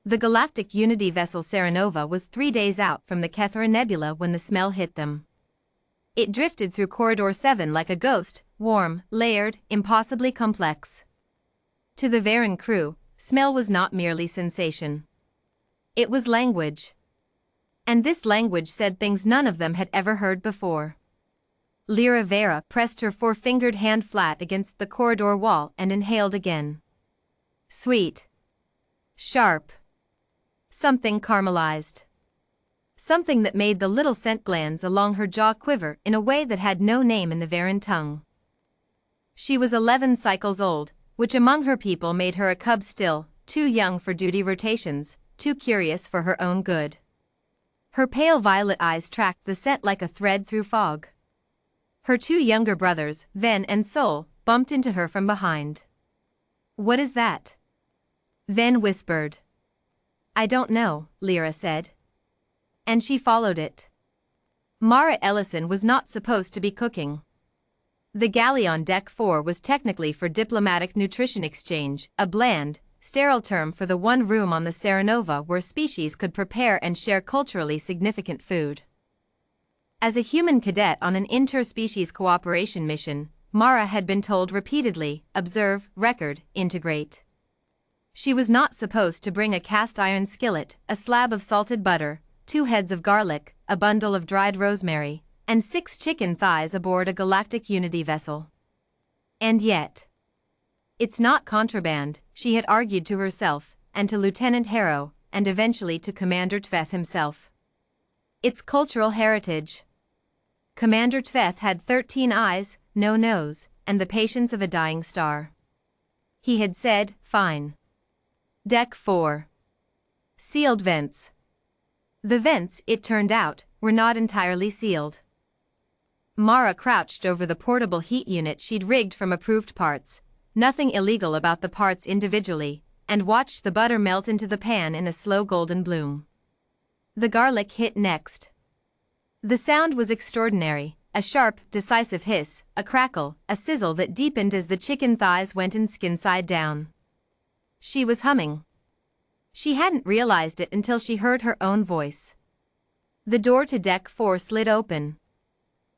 The galactic unity vessel Serenova was 3 days out from the Kethra Nebula when the smell hit them. It drifted through Corridor 7 like a ghost, warm, layered, impossibly complex. To the Varen crew, smell was not merely sensation. It was language. And this language said things none of them had ever heard before. Lyra Vera pressed her four-fingered hand flat against the corridor wall and inhaled again. Sweet. Sharp. Something caramelized. Something that made the little scent glands along her jaw quiver in a way that had no name in the Varen tongue. She was 11 cycles old, which among her people made her a cub still, too young for duty rotations, too curious for her own good. Her pale violet eyes tracked the scent like a thread through fog. Her 2 younger brothers, Ven and Sol, bumped into her from behind. "What is that?" Ven whispered. "I don't know," Lyra said. And she followed it. Mara Ellison was not supposed to be cooking. The galley on Deck 4 was technically for diplomatic nutrition exchange, a bland, sterile term for the one room on the Serenova where species could prepare and share culturally significant food. As a human cadet on an interspecies cooperation mission, Mara had been told repeatedly, observe, record, integrate. She was not supposed to bring a cast iron skillet, a slab of salted butter, 2 heads of garlic, a bundle of dried rosemary, and 6 chicken thighs aboard a galactic unity vessel. And yet, it's not contraband, she had argued to herself, and to Lieutenant Harrow, and eventually to Commander Tveth himself. It's cultural heritage. Commander Tveth had 13 eyes, no nose, and the patience of a dying star. He had said, fine. Deck 4. Sealed vents. The vents, it turned out, were not entirely sealed. Mara crouched over the portable heat unit she'd rigged from approved parts, nothing illegal about the parts individually, and watched the butter melt into the pan in a slow golden bloom. The garlic hit next. The sound was extraordinary, a sharp, decisive hiss, a crackle, a sizzle that deepened as the chicken thighs went in skin side down. She was humming. She hadn't realized it until she heard her own voice. The door to Deck 4 slid open.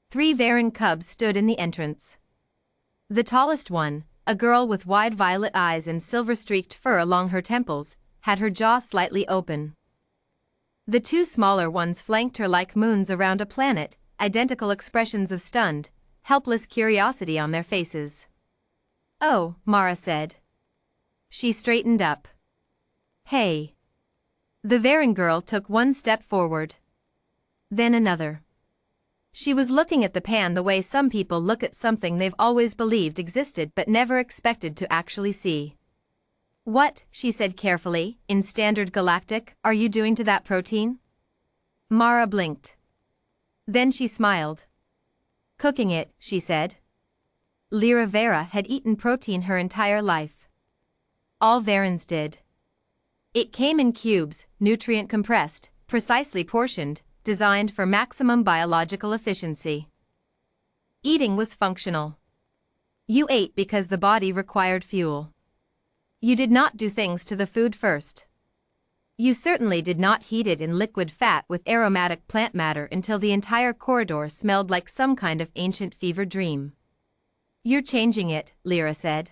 3 Varen cubs stood in the entrance. The tallest one, a girl with wide violet eyes and silver-streaked fur along her temples, had her jaw slightly open. The 2 smaller ones flanked her like moons around a planet, identical expressions of stunned, helpless curiosity on their faces. "Oh," Mara said. She straightened up. "Hey." The Varen girl took 1 step forward. Then another. She was looking at the pan the way some people look at something they've always believed existed but never expected to actually see. "What," she said carefully, in standard galactic, "are you doing to that protein?" Mara blinked. Then she smiled. "Cooking it," she said. Lyra Vera had eaten protein her entire life. All Varens did. It came in cubes, nutrient compressed, precisely portioned, designed for maximum biological efficiency. Eating was functional. You ate because the body required fuel. You did not do things to the food first. You certainly did not heat it in liquid fat with aromatic plant matter until the entire corridor smelled like some kind of ancient fever dream. "You're changing it," Lyra said.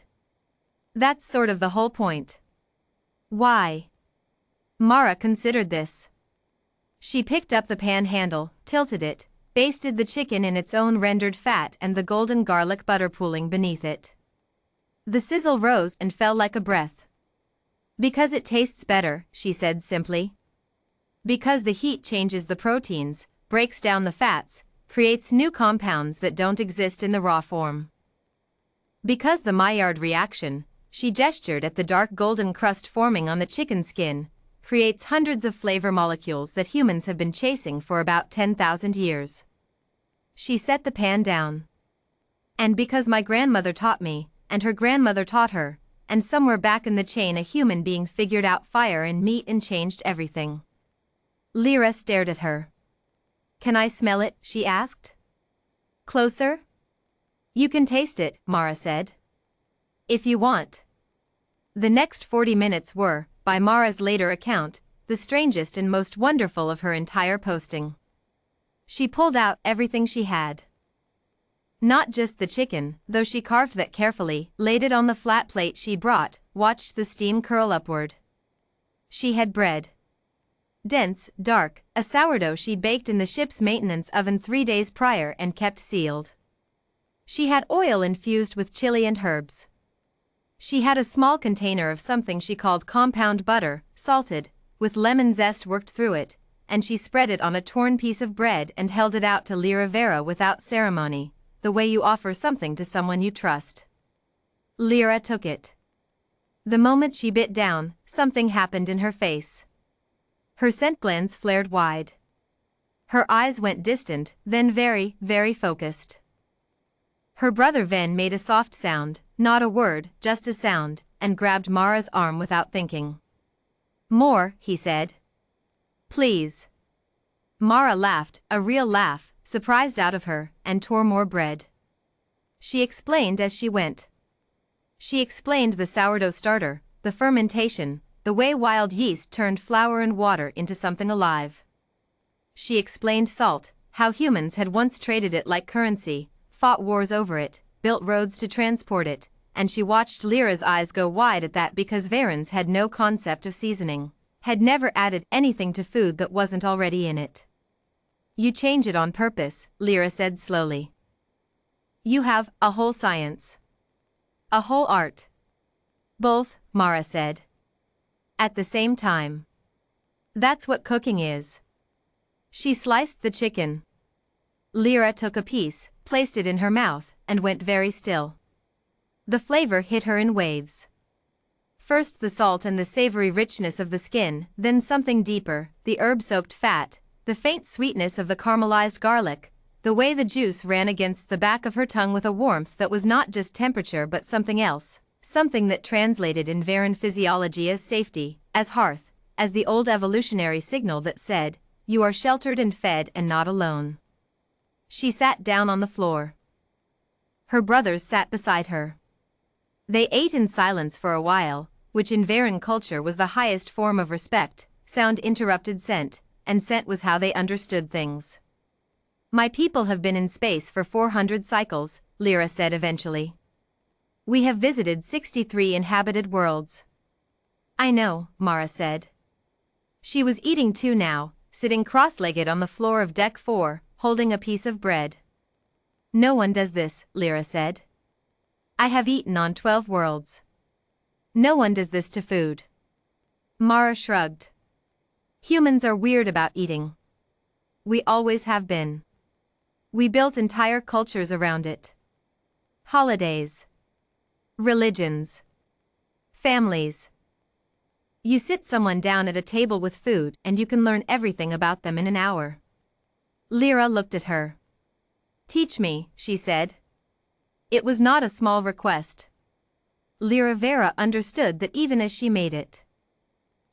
"That's sort of the whole point." "Why?" Mara considered this. She picked up the pan handle, tilted it, basted the chicken in its own rendered fat and the golden garlic butter pooling beneath it. The sizzle rose and fell like a breath. "Because it tastes better," she said simply. "Because the heat changes the proteins, breaks down the fats, creates new compounds that don't exist in the raw form. Because the Maillard reaction," she gestured at the dark golden crust forming on the chicken skin, "creates hundreds of flavor molecules that humans have been chasing for about 10,000 years." She set the pan down. "And because my grandmother taught me, and her grandmother taught her, and somewhere back in the chain a human being figured out fire and meat and changed everything." Lyra stared at her. "Can I smell it?" she asked. "Closer?" "You can taste it," Mara said. "If you want." The next 40 minutes were, by Mara's later account, the strangest and most wonderful of her entire posting. She pulled out everything she had. Not just the chicken, though she carved that carefully, laid it on the flat plate she brought, watched the steam curl upward. She had bread. Dense, dark, a sourdough she'd baked in the ship's maintenance oven 3 days prior and kept sealed. She had oil infused with chili and herbs. She had a small container of something she called compound butter, salted, with lemon zest worked through it, and she spread it on a torn piece of bread and held it out to Lyra Vera without ceremony, the way you offer something to someone you trust. Lyra took it. The moment she bit down, something happened in her face. Her scent glands flared wide. Her eyes went distant, then very, very focused. Her brother Ven made a soft sound, not a word, just a sound, and grabbed Mara's arm without thinking. "More," he said. "Please." Mara laughed, a real laugh, surprised out of her, and tore more bread. She explained as she went. She explained the sourdough starter, the fermentation, the way wild yeast turned flour and water into something alive. She explained salt, how humans had once traded it like currency, fought wars over it, built roads to transport it, and she watched Lyra's eyes go wide at that because Varens had no concept of seasoning, had never added anything to food that wasn't already in it. "You change it on purpose," Lyra said slowly. "You have a whole science. A whole art." "Both," Mara said. "At the same time. That's what cooking is." She sliced the chicken. Lyra took a piece, placed it in her mouth, and went very still. The flavor hit her in waves. First the salt and the savory richness of the skin, then something deeper, the herb-soaked fat, the faint sweetness of the caramelized garlic, the way the juice ran against the back of her tongue with a warmth that was not just temperature but something else, something that translated in Varen physiology as safety, as hearth, as the old evolutionary signal that said, "You are sheltered and fed and not alone." She sat down on the floor. Her brothers sat beside her. They ate in silence for a while, which in Varen culture was the highest form of respect. Sound interrupted scent, and scent was how they understood things. "My people have been in space for 400 cycles," Lyra said eventually. "We have visited 63 inhabited worlds." "I know," Mara said. She was eating too now, sitting cross-legged on the floor of Deck 4, holding a piece of bread. "No one does this," Lyra said. "I have eaten on 12 worlds. No one does this to food." Mara shrugged. "Humans are weird about eating. We always have been. We built entire cultures around it. Holidays. Religions. Families. You sit someone down at a table with food and you can learn everything about them in an hour." Lyra looked at her. "Teach me," she said. It was not a small request. Lyra Vera understood that even as she made it.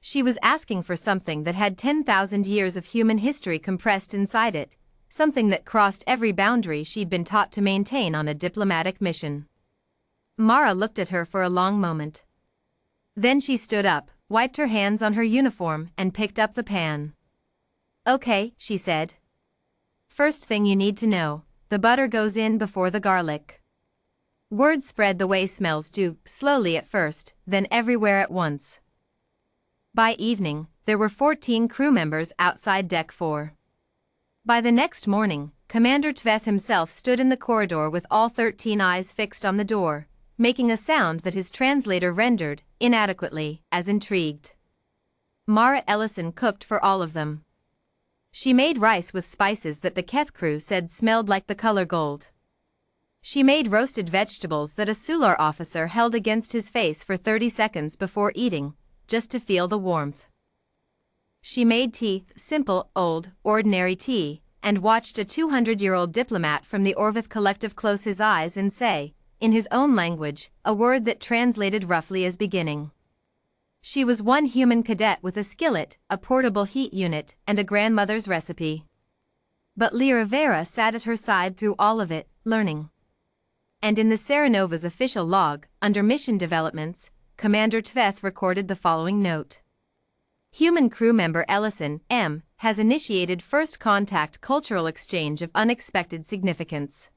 She was asking for something that had 10,000 years of human history compressed inside it, something that crossed every boundary she'd been taught to maintain on a diplomatic mission. Mara looked at her for a long moment. Then she stood up, wiped her hands on her uniform and picked up the pan. "Okay," she said. "First thing you need to know, the butter goes in before the garlic." Word spread the way smells do, slowly at first, then everywhere at once. By evening, there were 14 crew members outside Deck 4. By the next morning, Commander Tveth himself stood in the corridor with all 13 eyes fixed on the door, making a sound that his translator rendered, inadequately, as intrigued. Mara Ellison cooked for all of them. She made rice with spices that the Keth crew said smelled like the color gold. She made roasted vegetables that a Sular officer held against his face for 30 seconds before eating, just to feel the warmth. She made tea, simple, old, ordinary tea, and watched a 200-year-old diplomat from the Orvith Collective close his eyes and say, in his own language, a word that translated roughly as beginning. She was one human cadet with a skillet, a portable heat unit, and a grandmother's recipe. But Lyra Vera sat at her side through all of it, learning. And in the Serenova's official log, under mission developments, Commander Tveth recorded the following note. Human crew member Ellison, M., has initiated first contact cultural exchange of unexpected significance.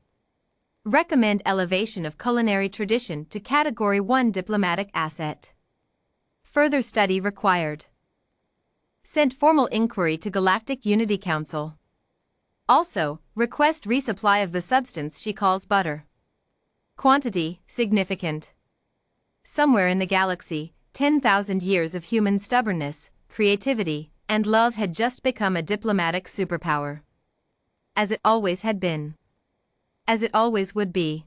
Recommend elevation of culinary tradition to Category 1 diplomatic asset. Further study required. Sent formal inquiry to Galactic Unity Council. Also, request resupply of the substance she calls butter. Quantity, significant. Somewhere in the galaxy, 10,000 years of human stubbornness, creativity, and love had just become a diplomatic superpower. As it always had been. As it always would be.